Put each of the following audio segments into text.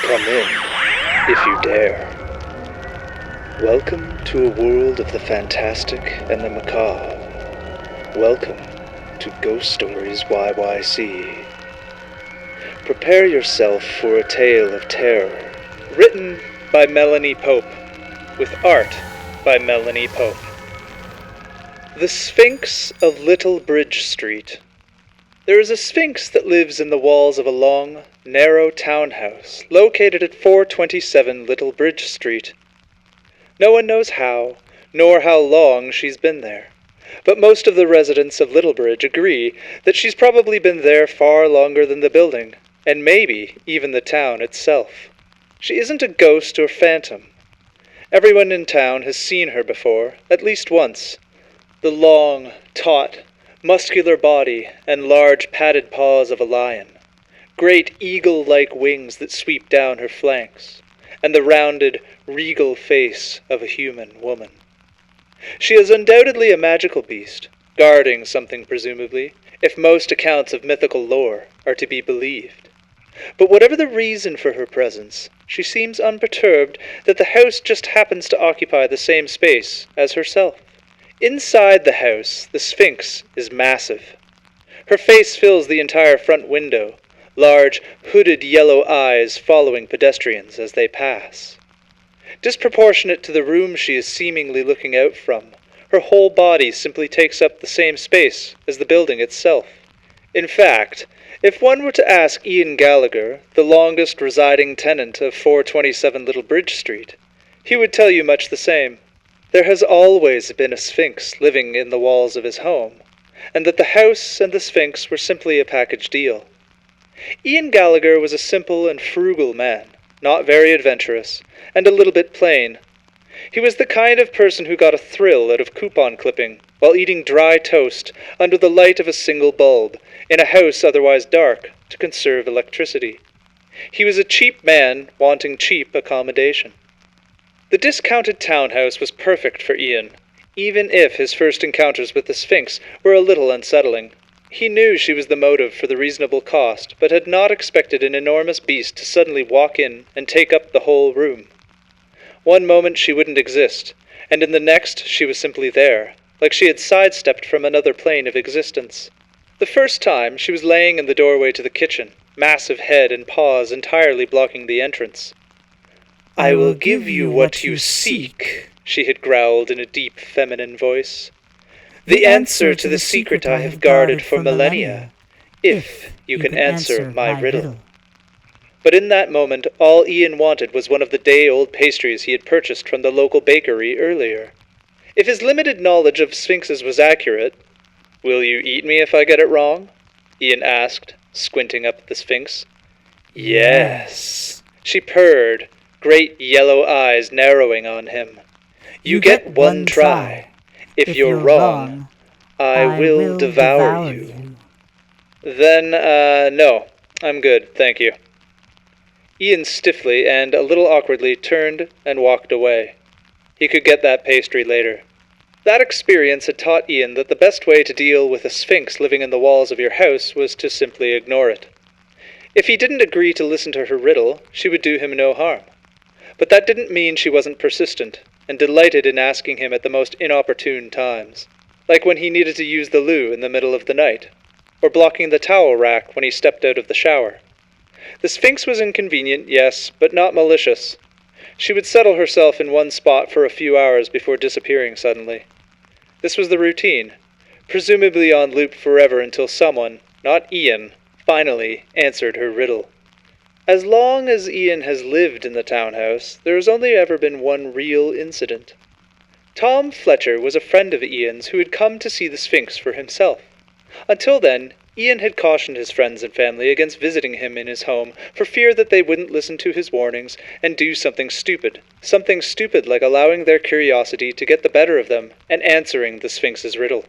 Come in, if you dare. Welcome to a world of the fantastic and the macabre. Welcome to Ghost Stories YYC. Prepare yourself for a tale of terror, written by Melanie Pope, with art by Melanie Pope. The Sphinx of Little Bridge Street. There is a sphinx that lives in the walls of a long, narrow townhouse located at 427 Little Bridge Street. No one knows how, nor how long she's been there, but most of the residents of Little Bridge agree that she's probably been there far longer than the building, and maybe even the town itself. She isn't a ghost or phantom. Everyone in town has seen her before, at least once. The long, taut, muscular body and large padded paws of a lion, great eagle-like wings that sweep down her flanks, and the rounded, regal face of a human woman. She is undoubtedly a magical beast, guarding something presumably, if most accounts of mythical lore are to be believed. But whatever the reason for her presence, she seems unperturbed that the house just happens to occupy the same space as herself. Inside the house, the Sphinx is massive. Her face fills the entire front window, large, hooded yellow eyes following pedestrians as they pass. Disproportionate to the room she is seemingly looking out from, her whole body simply takes up the same space as the building itself. In fact, if one were to ask Ian Gallagher, the longest residing tenant of 427 Little Bridge Street, he would tell you much the same. There has always been a Sphinx living in the walls of his home, and that the house and the Sphinx were simply a package deal. Ian Gallagher was a simple and frugal man, not very adventurous, and a little bit plain. He was the kind of person who got a thrill out of coupon clipping while eating dry toast under the light of a single bulb, in a house otherwise dark, to conserve electricity. He was a cheap man wanting cheap accommodation. The discounted townhouse was perfect for Ian, even if his first encounters with the Sphinx were a little unsettling. He knew she was the motive for the reasonable cost, but had not expected an enormous beast to suddenly walk in and take up the whole room. One moment she wouldn't exist, and in the next she was simply there, like she had sidestepped from another plane of existence. The first time she was laying in the doorway to the kitchen, massive head and paws entirely blocking the entrance. "I will give you what you seek," she had growled in a deep feminine voice. "The answer to the secret I have guarded for millennia, if you can answer my riddle." But in that moment, all Ian wanted was one of the day-old pastries he had purchased from the local bakery earlier. If his limited knowledge of sphinxes was accurate— "Will you eat me if I get it wrong?" Ian asked, squinting up at the Sphinx. "Yes," she purred, great yellow eyes narrowing on him. "You get one try. If you're wrong, I will devour you." "Then, no. I'm good, thank you." Ian stiffly and a little awkwardly turned and walked away. He could get that pastry later. That experience had taught Ian that the best way to deal with a Sphinx living in the walls of your house was to simply ignore it. If he didn't agree to listen to her riddle, she would do him no harm. But that didn't mean she wasn't persistent, and delighted in asking him at the most inopportune times, like when he needed to use the loo in the middle of the night, or blocking the towel rack when he stepped out of the shower. The Sphinx was inconvenient, yes, but not malicious. She would settle herself in one spot for a few hours before disappearing suddenly. This was the routine, presumably on loop forever until someone, not Ian, finally answered her riddle. As long as Ian has lived in the townhouse, there has only ever been one real incident. Tom Fletcher was a friend of Ian's who had come to see the Sphinx for himself. Until then, Ian had cautioned his friends and family against visiting him in his home for fear that they wouldn't listen to his warnings and do something stupid like allowing their curiosity to get the better of them and answering the Sphinx's riddle.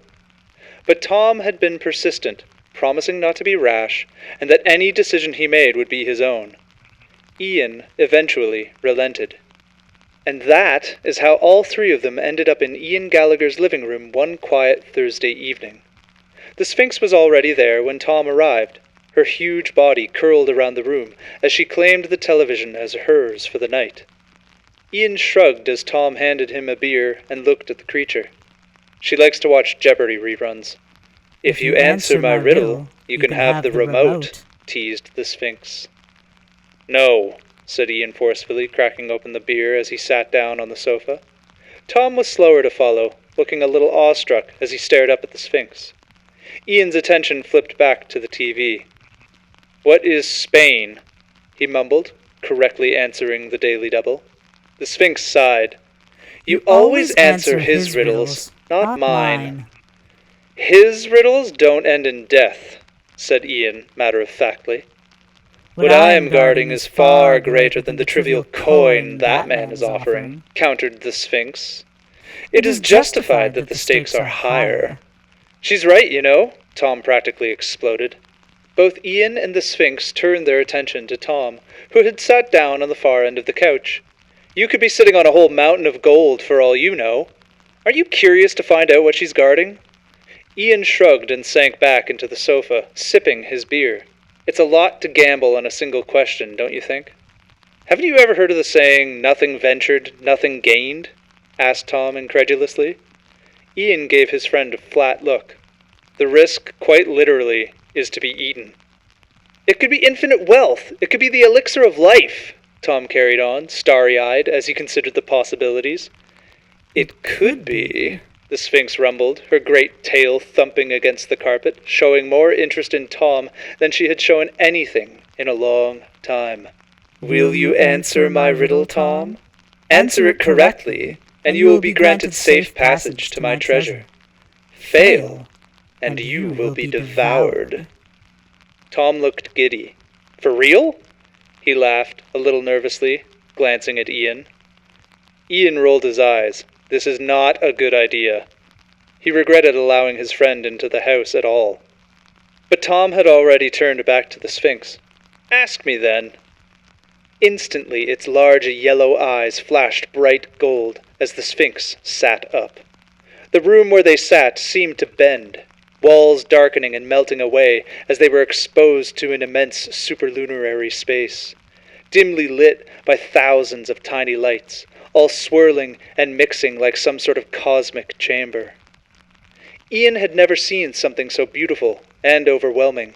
But Tom had been persistent, promising not to be rash, and that any decision he made would be his own. Ian eventually relented. And that is how all three of them ended up in Ian Gallagher's living room one quiet Thursday evening. The Sphinx was already there when Tom arrived, Her huge body curled around the room as she claimed the television as hers for the night. Ian shrugged as Tom handed him a beer and looked at the creature. She likes to watch Jeopardy reruns. If you answer my riddle, you can have the remote, teased the Sphinx. No, said Ian forcefully, cracking open the beer as he sat down on the sofa. Tom was slower to follow, looking a little awestruck as he stared up at the Sphinx. Ian's attention flipped back to the TV. What is Spain? He mumbled, correctly answering the Daily Double. The Sphinx sighed. You always answer his riddles, not mine. His riddles don't end in death, said Ian matter-of-factly. What I am guarding is far greater than the trivial coin that man is offering, countered the Sphinx. It is justified that the stakes are higher. She's right, you know, Tom practically exploded. Both Ian and the Sphinx turned their attention to Tom, who had sat down on the far end of the couch. You could be sitting on a whole mountain of gold for all you know. Are you curious to find out what she's guarding? Ian shrugged and sank back into the sofa, sipping his beer. It's a lot to gamble on a single question, don't you think? Haven't you ever heard of the saying, nothing ventured, nothing gained? Asked Tom incredulously. Ian gave his friend a flat look. The risk, quite literally, is to be eaten. It could be infinite wealth. It could be the elixir of life, Tom carried on, starry-eyed, as he considered the possibilities. It could be, the Sphinx rumbled, her great tail thumping against the carpet, showing more interest in Tom than she had shown anything in a long time. Will you answer my riddle, Tom? Answer it correctly, and you will be granted safe passage to my treasure. Fail, and you will be devoured. Tom looked giddy. For real? He laughed, a little nervously, glancing at Ian. Ian rolled his eyes. This is not a good idea. He regretted allowing his friend into the house at all. But Tom had already turned back to the Sphinx. Ask me then. Instantly its large yellow eyes flashed bright gold as the Sphinx sat up. The room where they sat seemed to bend, walls darkening and melting away as they were exposed to an immense superlunary space, dimly lit by thousands of tiny lights, all swirling and mixing like some sort of cosmic chamber. Ian had never seen something so beautiful and overwhelming,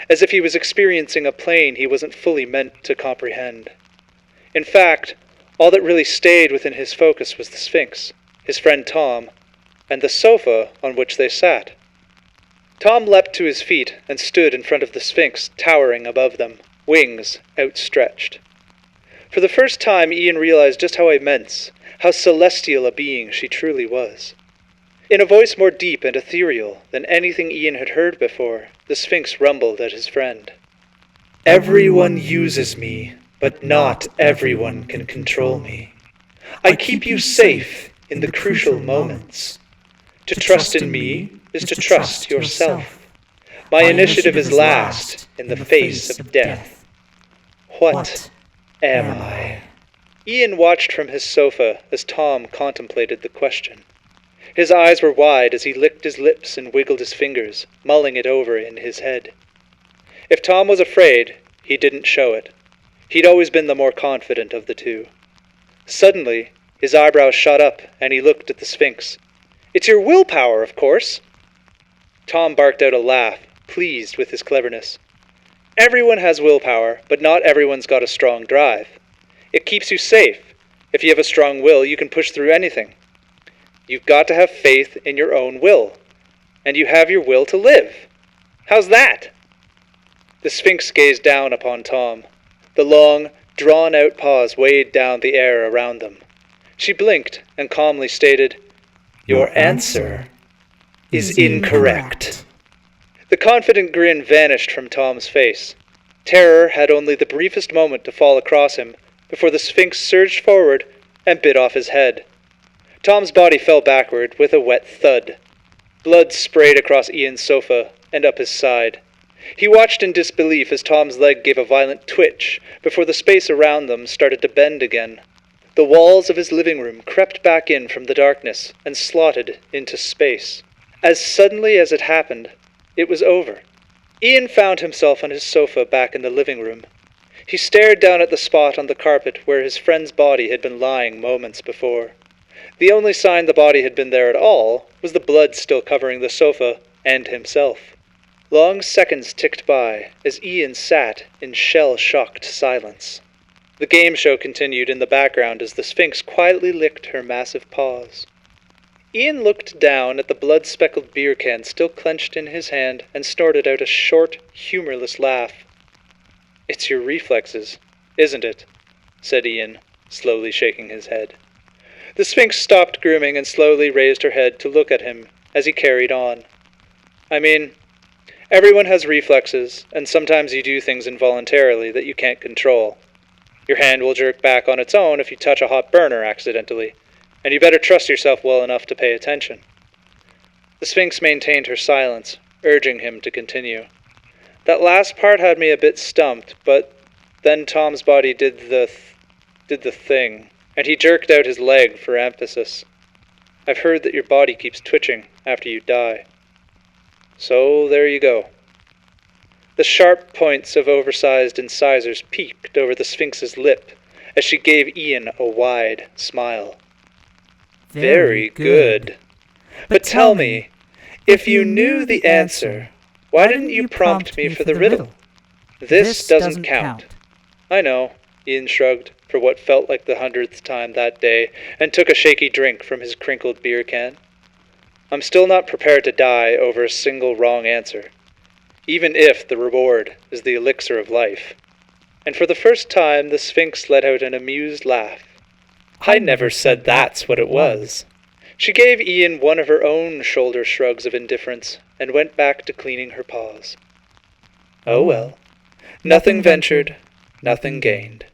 as if he was experiencing a plane he wasn't fully meant to comprehend. In fact, all that really stayed within his focus was the Sphinx, his friend Tom, and the sofa on which they sat. Tom leapt to his feet and stood in front of the Sphinx, towering above them, wings outstretched. For the first time, Ian realized just how immense, how celestial a being she truly was. In a voice more deep and ethereal than anything Ian had heard before, the Sphinx rumbled at his friend. Everyone uses me, but not everyone can control me. I keep you safe in the crucial moments. To trust in me is to trust yourself. My initiative is last in the face of death. What am I? Ian watched from his sofa as Tom contemplated the question. His eyes were wide as he licked his lips and wiggled his fingers, mulling it over in his head. If Tom was afraid, he didn't show it. He'd always been the more confident of the two. Suddenly, his eyebrows shot up and he looked at the Sphinx. It's your willpower, of course. Tom barked out a laugh, pleased with his cleverness. Everyone has willpower, but not everyone's got a strong drive. It keeps you safe. If you have a strong will, you can push through anything. You've got to have faith in your own will. And you have your will to live. How's that? The Sphinx gazed down upon Tom. The long, drawn-out pause weighed down the air around them. She blinked and calmly stated, Your answer is incorrect. The confident grin vanished from Tom's face. Terror had only the briefest moment to fall across him before the Sphinx surged forward and bit off his head. Tom's body fell backward with a wet thud. Blood sprayed across Ian's sofa and up his side. He watched in disbelief as Tom's leg gave a violent twitch before the space around them started to bend again. The walls of his living room crept back in from the darkness and slotted into space. As suddenly as it happened, it was over. Ian found himself on his sofa back in the living room. He stared down at the spot on the carpet where his friend's body had been lying moments before. The only sign the body had been there at all was the blood still covering the sofa and himself. Long seconds ticked by as Ian sat in shell-shocked silence. The game show continued in the background as the Sphinx quietly licked her massive paws. Ian looked down at the blood-speckled beer can still clenched in his hand and snorted out a short, humorless laugh. "It's your reflexes, isn't it?" said Ian, slowly shaking his head. The Sphinx stopped grooming and slowly raised her head to look at him as he carried on. "I mean, everyone has reflexes, and sometimes you do things involuntarily that you can't control. Your hand will jerk back on its own if you touch a hot burner accidentally, and you better trust yourself well enough to pay attention." The Sphinx maintained her silence, urging him to continue. "That last part had me a bit stumped, but then Tom's body did the thing, and he jerked out his leg for emphasis. I've heard that your body keeps twitching after you die. So there you go." The sharp points of oversized incisors peeked over the Sphinx's lip as she gave Ian a wide smile. "Very good. But tell me, if you knew the answer, why didn't you prompt me for the riddle? This doesn't count." "I know," Ian shrugged for what felt like the 100th time that day, and took a shaky drink from his crinkled beer can. "I'm still not prepared to die over a single wrong answer, even if the reward is the elixir of life." And for the first time the Sphinx let out an amused laugh. "I never said that's what it was." She gave Ian one of her own shoulder shrugs of indifference and went back to cleaning her paws. Oh well, nothing ventured, nothing gained.